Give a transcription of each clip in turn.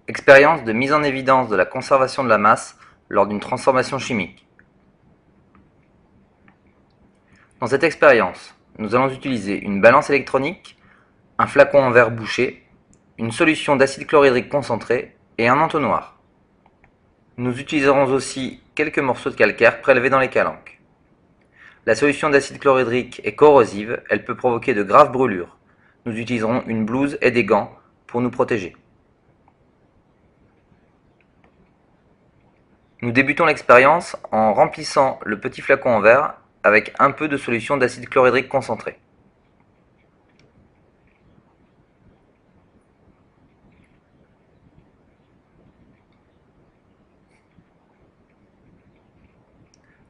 Expérience de mise en évidence de la conservation de la masse lors d'une transformation chimique. Dans cette expérience, nous allons utiliser une balance électronique, un flacon en verre bouché, une solution d'acide chlorhydrique concentré et un entonnoir. Nous utiliserons aussi quelques morceaux de calcaire prélevés dans les calanques. La solution d'acide chlorhydrique est corrosive, elle peut provoquer de graves brûlures. Nous utiliserons une blouse et des gants pour nous protéger. Nous débutons l'expérience en remplissant le petit flacon en verre avec un peu de solution d'acide chlorhydrique concentré.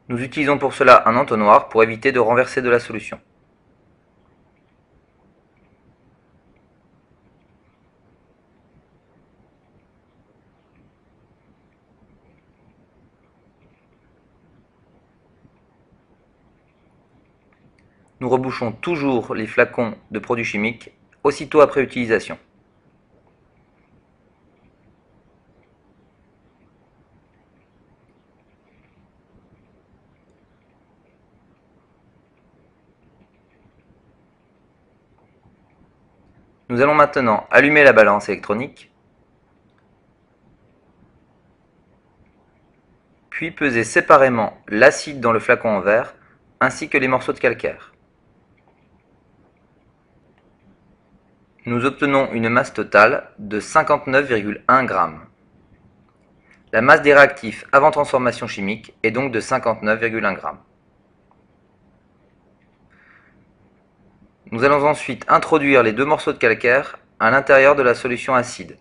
Nous utilisons pour cela un entonnoir pour éviter de renverser de la solution. Nous rebouchons toujours les flacons de produits chimiques aussitôt après utilisation. Nous allons maintenant allumer la balance électronique, puis peser séparément l'acide dans le flacon en verre ainsi que les morceaux de calcaire. Nous obtenons une masse totale de 59,1 g. La masse des réactifs avant transformation chimique est donc de 59,1 g. Nous allons ensuite introduire les deux morceaux de calcaire à l'intérieur de la solution acide.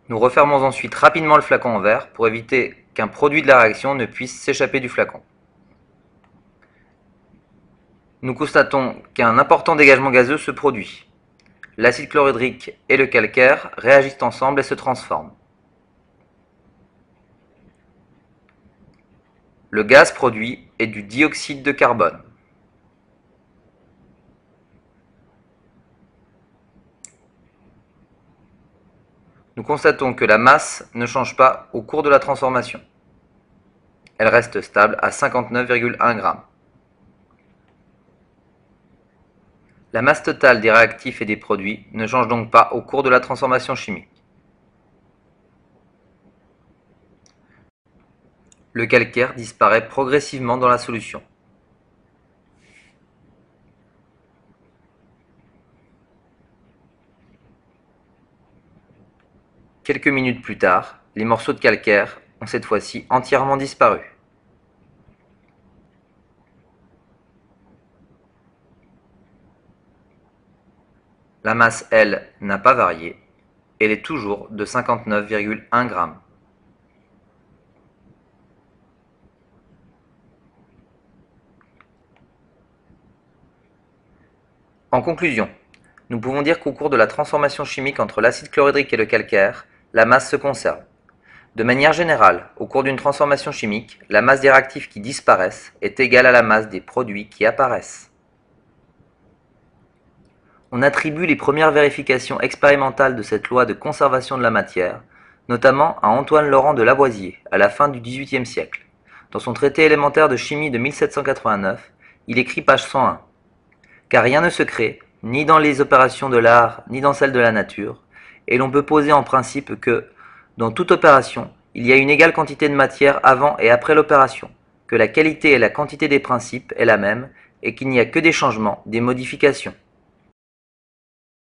Nous refermons ensuite rapidement le flacon en verre pour éviter qu'un produit de la réaction ne puisse s'échapper du flacon. Nous constatons qu'un important dégagement gazeux se produit. L'acide chlorhydrique et le calcaire réagissent ensemble et se transforment. Le gaz produit est du dioxyde de carbone. Nous constatons que la masse ne change pas au cours de la transformation. Elle reste stable à 59,1 g. La masse totale des réactifs et des produits ne change donc pas au cours de la transformation chimique. Le calcaire disparaît progressivement dans la solution. Quelques minutes plus tard, les morceaux de calcaire ont cette fois-ci entièrement disparu. La masse, elle, n'a pas varié. Elle est toujours de 59,1 g. En conclusion, nous pouvons dire qu'au cours de la transformation chimique entre l'acide chlorhydrique et le calcaire, la masse se conserve. De manière générale, au cours d'une transformation chimique, la masse des réactifs qui disparaissent est égale à la masse des produits qui apparaissent. On attribue les premières vérifications expérimentales de cette loi de conservation de la matière, notamment à Antoine Laurent de Lavoisier, à la fin du XVIIIe siècle. Dans son traité élémentaire de chimie de 1789, il écrit page 101 « Car rien ne se crée, ni dans les opérations de l'art, ni dans celles de la nature, et l'on peut poser en principe que, dans toute opération, il y a une égale quantité de matière avant et après l'opération, que la qualité et la quantité des principes est la même, et qu'il n'y a que des changements, des modifications.